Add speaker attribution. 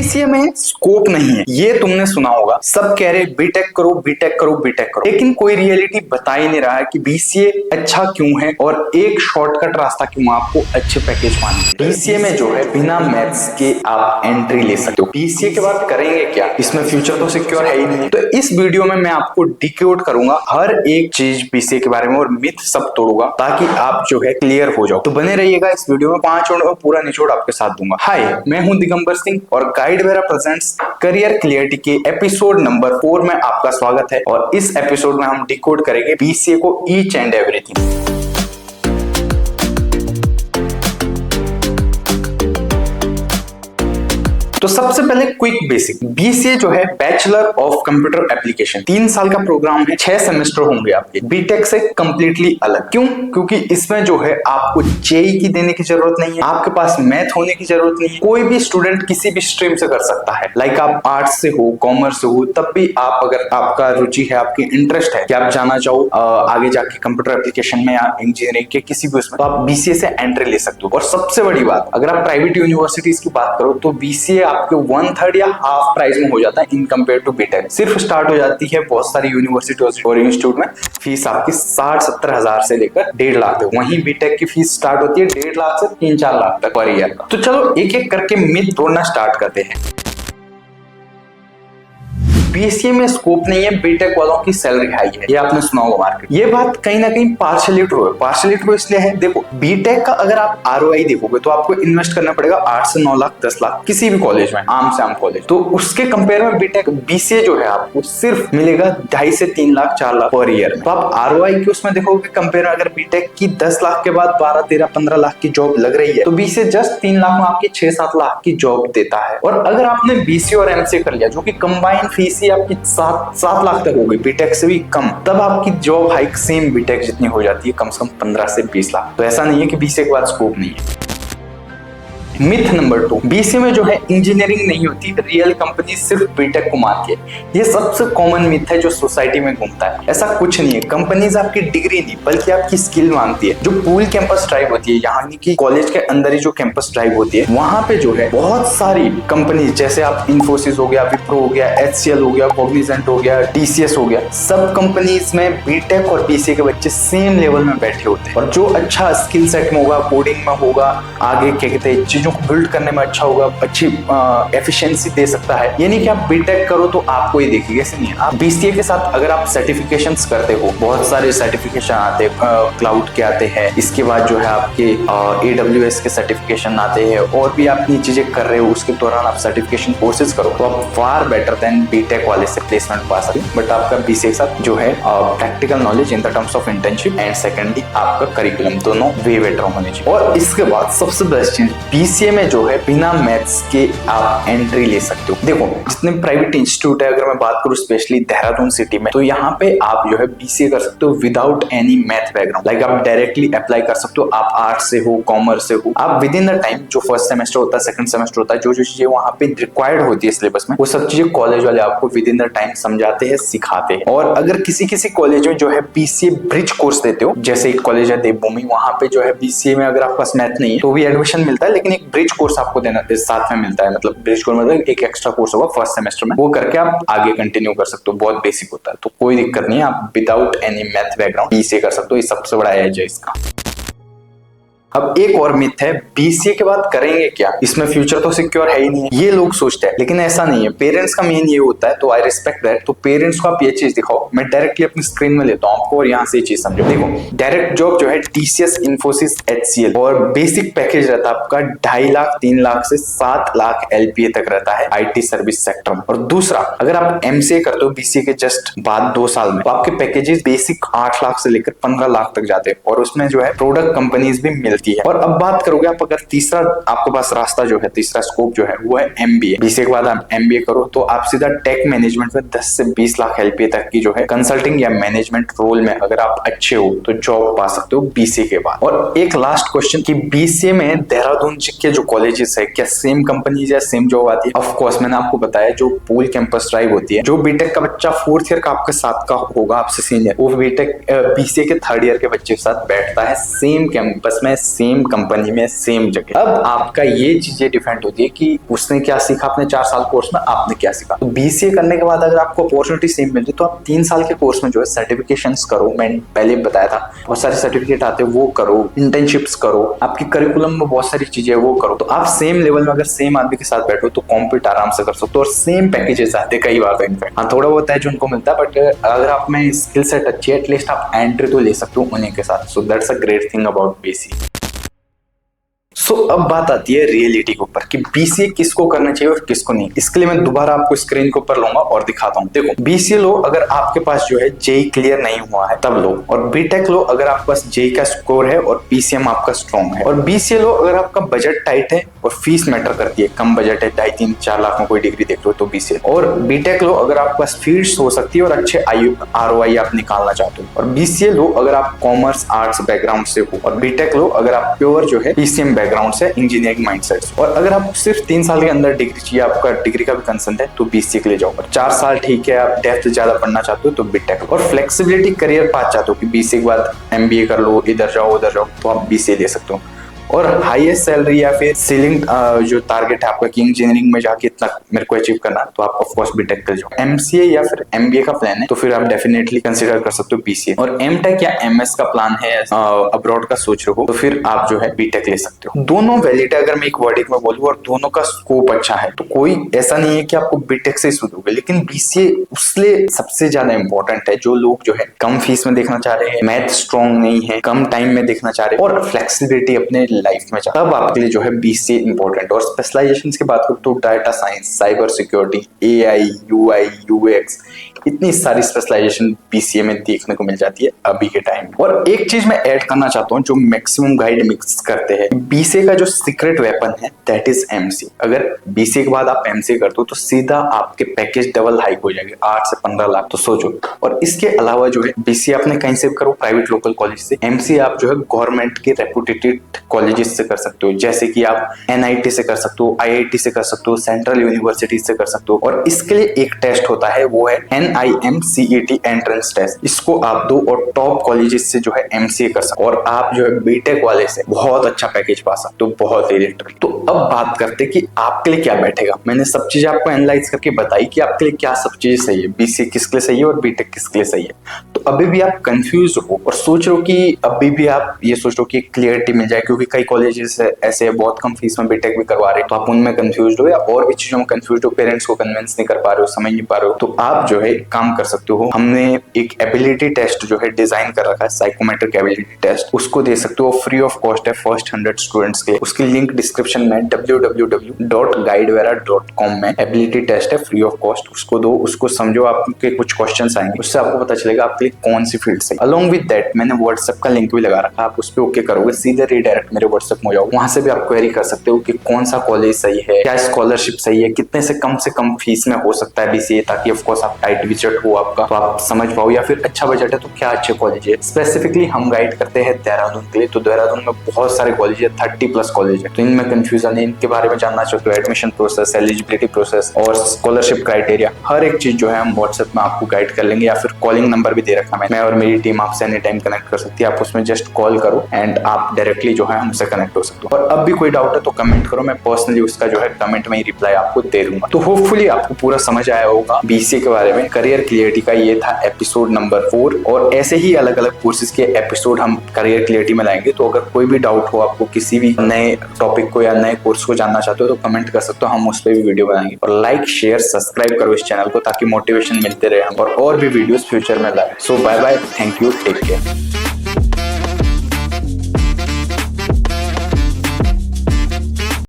Speaker 1: BCA में scope नहीं है, ये तुमने सुना होगा। सब कह रहे बीटेक करो बीटेक करो बीटेक करो, लेकिन कोई रियलिटी बता ही नहीं रहा है कि बीसीए अच्छा क्यों है और एक शॉर्टकट रास्ता क्यों आपको अच्छे पैकेज पाने। बीसीए में जो है बिना मैथ्स के आप एंट्री ले सकते हो। बीसीए के बाद करेंगे क्या, इसमें फ्यूचर तो सिक्योर है ही नहीं। तो इस वीडियो में मैं आपको डिकोड करूंगा हर एक चीज बीसीए के बारे में और मिथ सब तोड़ूंगा ताकि आप जो है क्लियर हो जाओ। तो बने रहिएगा इस वीडियो में, 5 मिनट में पूरा निचोड़ आपके साथ दूंगा। हाय, मैं हूं दिगंबर सिंह और गाइडवेरा प्रेजेंट्स करियर क्लियरिटी के एपिसोड नंबर 4 में आपका स्वागत है। और इस एपिसोड में हम डिकोड करेंगे बीसीए को ईच एंड एवरीथिंग। तो सबसे पहले क्विक बेसिक, बीसीए जो है बैचलर ऑफ कंप्यूटर एप्लीकेशन, 3 साल का प्रोग्राम है, 6 सेमेस्टर होंगे आपके। बीटेक से कंप्लीटली अलग। क्यों? क्योंकि इसमें जो है आपको जेई की देने की जरूरत नहीं है, आपके पास मैथ होने की जरूरत नहीं है। कोई भी स्टूडेंट किसी भी स्ट्रीम से कर सकता है। लाइक आप आर्ट्स से हो, कॉमर्स से हो, तब भी आप अगर आपका रुचि है, आपकी इंटरेस्ट है कि आप जाना चाहो आगे जाके कंप्यूटर एप्लीकेशन में या इंजीनियरिंग के किसी भी उसमें, तो आप बीसीए से एंट्री ले सकते हो। और सबसे बड़ी बात, अगर आप प्राइवेट यूनिवर्सिटीज की बात करो तो बीसीए आपके 1/3 या हाफ प्राइस में हो जाता है इन कंपेयर टू बीटेक। सिर्फ स्टार्ट हो जाती है बहुत सारी यूनिवर्सिटी और इंस्टीट्यूट में फीस आपकी 60-70 हजार से लेकर 1.5 लाख तक। वहीं बीटेक की फीस स्टार्ट होती है 1.5 लाख से 3-4 लाख तक पर ईयर का। तो चलो एक एक करके मिथ तोड़ना स्टार्ट करते हैं। बीसीए में स्कोप नहीं है, बीटेक वालों की सैलरी हाई है, ये आपने सुना होगा मार्केट। ये बात कहीं ना कहीं पार्शियली ट्रू है। पार्शियली ट्रू इसलिए है, देखो बीटेक का अगर आप आरओआई देखोगे तो आपको इन्वेस्ट करना पड़ेगा 8 से 9 लाख 10 लाख किसी भी कॉलेज में, आम से आम कॉलेज। तो उसके कंपेयर में बीटेक बीसीए जो है आपको सिर्फ मिलेगा 2.5 से 3 लाख 4 लाख पर ईयर में। तो आप आरओआई की उसमें देखोगे कंपेयर में, अगर बीटेक की 10 लाख के बाद 12, 13, 15 लाख की जॉब लग रही है तो बीसीए जस्ट 3 लाख में आपकी 6-7 लाख की जॉब देता है। और अगर आपने बीसीए और एमसीए कर लिया जो कि कंबाइंड फीस आपकी 7 लाख तक हो गई, बीटेक से भी कम, तब आपकी जॉब हाइक सेम बीटेक जितनी हो जाती है, कम से कम 15 से 20 लाख। तो ऐसा नहीं है कि बीसीए के बाद स्कोप नहीं है। मिथ नंबर 2, बीसीए में जो है इंजीनियरिंग नहीं होती, रियल कंपनी सिर्फ बीटेक को मानती है। ये सबसे कॉमन मिथ है जो सोसाइटी में घूमता है। ऐसा कुछ नहीं है। कंपनीज आपकी डिग्री नहीं बल्कि आपकी स्किल मांगती है। जो पूल कैंपस ड्राइव होती है, यहाँ की कॉलेज के अंदर ही जो कैंपस ड्राइव होती है, वहां पे जो है बहुत सारी कंपनीज, जैसे आप इन्फोसिस हो गया, विप्रो हो गया, एचसीएल हो गया, कॉग्निजेंट हो गया, टीसीएस हो गया, सब कंपनीज में बीटेक और बीसीए के बच्चे सेम लेवल में बैठे होते हैं। और जो अच्छा स्किल सेट में होगा, कोडिंग में होगा, आगे क्या कहते हैं चीजों को बिल्ड करने में अच्छा होगा, अच्छी एफिशिएंसी दे सकता है। यानी कि आप बीटेक करो तो आपको ही देखेगा, ऐसे नहीं है। आप बीसीए के साथ अगर आप सर्टिफिकेशंस करते हो, बहुत सारे सर्टिफिकेशन आते हैं, क्लाउड के आते हैं, इसके बाद जो है आपके AWS के सर्टिफिकेशन आते हैं, और भी आप ये चीजें कर रहे हो उसके दौरान आप सर्टिफिकेशन कोर्सेज करो तो आप फार बेटर देन बीटेक वाले से प्लेसमेंट पा सकते हैं। बट आपका बीसीए के साथ जो है practical knowledge in the terms of internship and secondly आपका करिकुलम, दोनों वे बेटर होने चाहिए। और इसके बाद सबसे बेस्ट चीज, बीसीए में जो है बिना मैथ्स के आप एंट्री ले सकते हो। देखो जितने प्राइवेट इंस्टीट्यूट है, अगर मैं बात करूं स्पेशली देहरादून सिटी में, तो यहाँ पे आप जो है बीसीए कर सकते हो without any math background. Like आप डायरेक्टली अप्लाई कर सकते हो। आप आर्ट्स से हो, कॉमर्स से हो, आप विद इन द टाइम जो फर्स्ट सेमेस्टर होता है, सेकंड सेमेस्टर होता है, जो जो चीजें वहाँ पे रिक्वायर्ड होती है सिलेबस में, वो सब चीजें कॉलेज वाले आपको विद इन द टाइम समझाते हैं, सिखाते हैं। और अगर किसी किसी कॉलेज में जो है बीसीए ब्रिज कोर्स देते हो, जैसे एक कॉलेज है देवभूमि, वहां पे जो है बीसीए में अगर आपके पास मैथ नहीं है तो भी एडमिशन मिलता है, लेकिन एक ब्रिज कोर्स आपको देना साथ में मिलता है। मतलब ब्रिज कोर्स मतलब एक एक्स्ट्रा कोर्स होगा फर्स्ट सेमेस्टर में, वो करके आप आगे कंटिन्यू कर सकते हो। बहुत बेसिक होता है, तो कोई दिक्कत नहीं है। आप without any math background BCA कर सकते हो। ये सबसे बड़ा एज है इसका। अब एक और मिथ है, बीसीए के बाद करेंगे क्या, इसमें फ्यूचर तो सिक्योर है ही नहीं है, ये लोग सोचते हैं। लेकिन ऐसा नहीं है। पेरेंट्स का मेन ये होता है, तो आई रिस्पेक्ट दैट। तो पेरेंट्स को आप ये चीज दिखाओ। मैं डायरेक्टली अपनी स्क्रीन में लेता हूं आपको और यहाँ से ये चीज समझो। देखो डायरेक्ट जॉब जो है टीसीएस, इन्फोसिस, एचसीएल, और बेसिक पैकेज रहता है आपका 2.5 लाख 3 लाख से 7 लाख एलपीए तक रहता है आईटी सर्विस सेक्टर में। और दूसरा, अगर आप एमसीए करते हो बीसीए के जस्ट बाद 2 साल में, तो आपके पैकेजेस बेसिक 8 लाख से लेकर 15 लाख तक जाते हैं। और उसमें जो है प्रोडक्ट कंपनीज भी मिलती है। और अब बात करोगे आप, अगर तीसरा आपके पास रास्ता जो है, तीसरा स्कोप जो है वो है एमबीए। बीसीए के बाद आप एमबीए करो तो आप सीधा टेक मैनेजमेंट में 10 से 20 लाख एलपीए तक की जो है कंसल्टिंग या मैनेजमेंट रोल में अगर आप अच्छे हो तो जॉब पा सकते हो बीसीए के बाद। और एक लास्ट क्वेश्चन कि बीसीए में देहरादून के जो कॉलेजेस है, क्या सेम कंपनीज या सेम जॉब आती है? ऑफ कोर्स, मैंने आपको बताया जो पूल कैंपस ड्राइव होती है, जो बीटेक का बच्चा 4th ईयर का आपके साथ का होगा, आपसे सीनियर, वो बीटेक बीसीए के 3rd ईयर के बच्चे के साथ बैठता है सेम कैंपस में, सेम कंपनी में सेम जगह। अब आपका ये चीजें डिफरेंट होती है कि उसने क्या सीखा अपने 4 साल कोर्स में, आपने क्या सीखा। तो बीसीए करने के बाद अगर आपको अपॉर्चुनिटी सेम मिलती है तो आप 3 साल के कोर्स में जो है सर्टिफिकेशंस करो, मैंने पहले बताया था बहुत सारे सर्टिफिकेट आते हैं वो करो, इंटर्नशिप्स करो, आपकी करिकुलम में बहुत सारी चीजें वो करो। तो आप सेम लेवल में अगर सेम आदमी के साथ बैठो तो कॉम्पीट आराम से कर सकते हो और सेम पैकेजेस आते कई बार। इनफैक्ट हाँ थोड़ा बहुत है जो उनको मिलता है, बट अगर आप में स्किल सेट अच्छी है एटलीस्ट आप एंट्री तो ले सकते हो उन्हीं के साथ। So that's a great thing about BCA. So अब बात आती है रियलिटी के ऊपर कि बीसीए किसको करना चाहिए और किसको नहीं। इसके लिए मैं दोबारा आपको स्क्रीन के ऊपर लूंगा और दिखाता हूँ। देखो बीसीए लो अगर आपके पास जो है जेई क्लियर नहीं हुआ है तब लो, और बीटेक लो अगर आपके पास जेई का स्कोर है और पीसीएम आपका स्ट्रॉन्ग है, और बीसीए लो अगर आपका बजट टाइट है और फीस मैटर करती है, कम बजट है 2.5-3-4 लाख में कोई डिग्री देख लो तो बीसीए, और बीटेक लो अगर आपके पास फीस हो सकती है और अच्छे आरओआई आप निकालना चाहते हो, और बीसीए लो अगर आप कॉमर्स आर्ट्स बैकग्राउंड से हो, और बीटेक लो अगर आप प्योर जो है पीसीएम बैकग्राउंड से इंजीनियरिंग माइंडसेट। और अगर आप सिर्फ 3 साल के अंदर डिग्री चाहिए, आपका डिग्री का भी कंसर्न है तो बीसीए के लिए जाओ, और 4 साल ठीक है आप डेप्थ ज्यादा पढ़ना चाहते हो तो बीटेक, और फ्लेक्सिबिलिटी करियर पाथ चाहते हो कि बीसीए के बाद एमबीए कर लो, इधर जाओ उधर जाओ, तो आप बीसीए ले सकते हो। और हाईएस्ट सैलरी या फिर सीलिंग जो टारगेट है आपका कि इंजीनियरिंग में जाके इतना मेरे को अचीव करना, तो आप ऑफ कोर्स बीटेक कर जाओ। एमसीए या फिर एमबीए का प्लान है तो फिर आप डेफिनेटली कंसीडर कर सकते हो बीसीए, और एमटेक या एमएस का प्लान है अब्रॉड का सोच रहे हो तो फिर आप जो है बीटेक ले सकते हो। दोनों वैलिड है अगर मैं एक वर्डिंग में बोलूं, और दोनों का स्कोप अच्छा है, तो कोई ऐसा नहीं है कि आपको बीटेक से शुरू होगा, लेकिन बीसीए उसलिए सबसे ज्यादा इंपॉर्टेंट है जो लोग जो है कम फीस में देखना चाह रहे हैं, मैथ स्ट्रॉन्ग नहीं है, कम टाइम में देखना चाह रहे हैं और फ्लेक्सिबिलिटी अपने लाइफ में, तब आपके लिए जो है बीसीए इंपॉर्टेंट। और स्पेशलाइजेशन की बात करूं तो data science, cyber security, AI, UI, UX, इतनी सारी स्पेशलाइजेशन बीसीए में देखने को मिल जाती है अभी के टाइम में। और एक चीज मैं ऐड करना चाहता हूं जो मैक्सिमम गाइड मिक्स करते हैं, बीसीए का जो सीक्रेट वेपन है दैट इज एमसी। अगर बीसीए के बाद आप एमसीए करते हो तो सीधा आपके पैकेज डबल हाइक हो जाएंगे, 8 से 15 लाख, तो सोचो। और इसके अलावा जो है बीसीए आपने कहीं से करो, प्राइवेट लोकल कॉलेज से, एमसीए आप जो है गवर्नमेंट के रेपुटेटेड कॉलेजेस से कर सकते हो, जैसे कि आप एनआईटी से कर सकते हो, आईआईटी से कर सकते हो, सेंट्रल यूनिवर्सिटी से कर सकते हो। और इसके लिए एक टेस्ट होता है वो है NIMCET एंट्रेंस टेस्ट, इसको आप दो और टॉप कॉलेजेस से जो है एमसीए कर सकते हो, और आप जो है बीटेक वाले से बहुत अच्छा पैकेज पा सकते हो, बहुत ही लिटरल। तो अब बात करते हैं कि आपके लिए क्या बैठेगा। मैंने सब चीजें आपको एनालाइज करके बताई कि आपके लिए क्या सब चीजें सही है, बीसीए किसके लिए सही है और बीटेक किसके लिए सही है। तो अभी भी आप कंफ्यूज हो और सोच रहे हो कि अभी भी आप ये सोच रहे हो कि क्लियरिटी मिल जाए, क्योंकि कई कॉलेजेस ऐसे बहुत कम फीस में बीटेक भी करवा रहे हैं, तो आप उनमें कंफ्यूज हो या और भी चीजों में कंफ्यूज हो, पेरेंट्स को कन्विंस नहीं कर पा रहे हो, समझ नहीं पा रहे हो, तो आप जो है काम कर सकते हो। हमने एक एबिलिटी टेस्ट जो है डिजाइन कर रखा है, साइकोमेट्रिक एबिलिटी टेस्ट, उसको दे सकते हो, फ्री ऑफ कॉस्ट है फर्स्ट 100 स्टूडेंट्स के लिए। उसकी लिंक डिस्क्रिप्शन में www.guidevera.com में एबिलिटी टेस्ट है, फ्री ऑफ कॉस्ट, उसको दो, उसको समझो, आपके कुछ क्वेश्चंस आएंगे, उससे आपको पता चलेगा आपके लिए कौन सी फील्ड सही। अलोंग विद दैट मैंने व्हाट्सएप का लिंक भी लगा रखा है, आप उस पर ओके करोगे सीधे रिडायरेक्ट मेरे व्हाट्सएप में हो जाओ, वहां से भी आप क्वेरी कर सकते हो कि कौन सा कॉलेज सही है, क्या स्कॉलरशिप सही है, कितने से कम फीस में हो सकता है बीसीए, ताकि ऑफ कोर्स आप टाइट बजट हो आपका तो आप समझ पाओ, या फिर अच्छा बजट है तो क्या अच्छे कॉलेज है। स्पेसिफिकली हम गाइड करते हैं देहरादून के लिए, तो देहरादून में बहुत सारे कॉलेज है, 30+ कॉलेज है, तो इनमें कंफ्यूजन है, इनके बारे में जानना चाहते हो, एडमिशन प्रोसेस, एलिजिबिलिटी प्रोसेस और स्कॉलरशिप क्राइटेरिया, हर एक चीज जो है हम व्हाट्सएप में आपको गाइड कर लेंगे, या फिर कॉलिंग नंबर भी दे रखा है मैं और मेरी टीम आपसे एनी टाइम कनेक्ट कर सकती है। आप उसमें जस्ट कॉल करो एंड आप डायरेक्टली जो है हमसे कनेक्ट हो सकते हो। और अब भी कोई डाउट है तो कमेंट करो, मैं पर्सनली उसका जो है कमेंट में ही रिप्लाई आपको दे दूंगा। तो होपफुली आपको पूरा समझ आया होगा बीसीए के बारे में, करियर क्लियरिटी का ये था एपिसोड नंबर 4, और ऐसे ही अलग अलग कोर्सेज के एपिसोड हम करियर क्लियरिटी में लाएंगे। तो अगर कोई भी डाउट हो आपको किसी भी नए टॉपिक को या नए कोर्स को जानना चाहते हो तो कमेंट कर सकते हो, हम उस पर भी वीडियो बनाएंगे। और लाइक शेयर सब्सक्राइब करो इस चैनल को ताकि मोटिवेशन मिलते रहे और भी वीडियोस फ्यूचर में लाए। So bye bye, thank you, take care.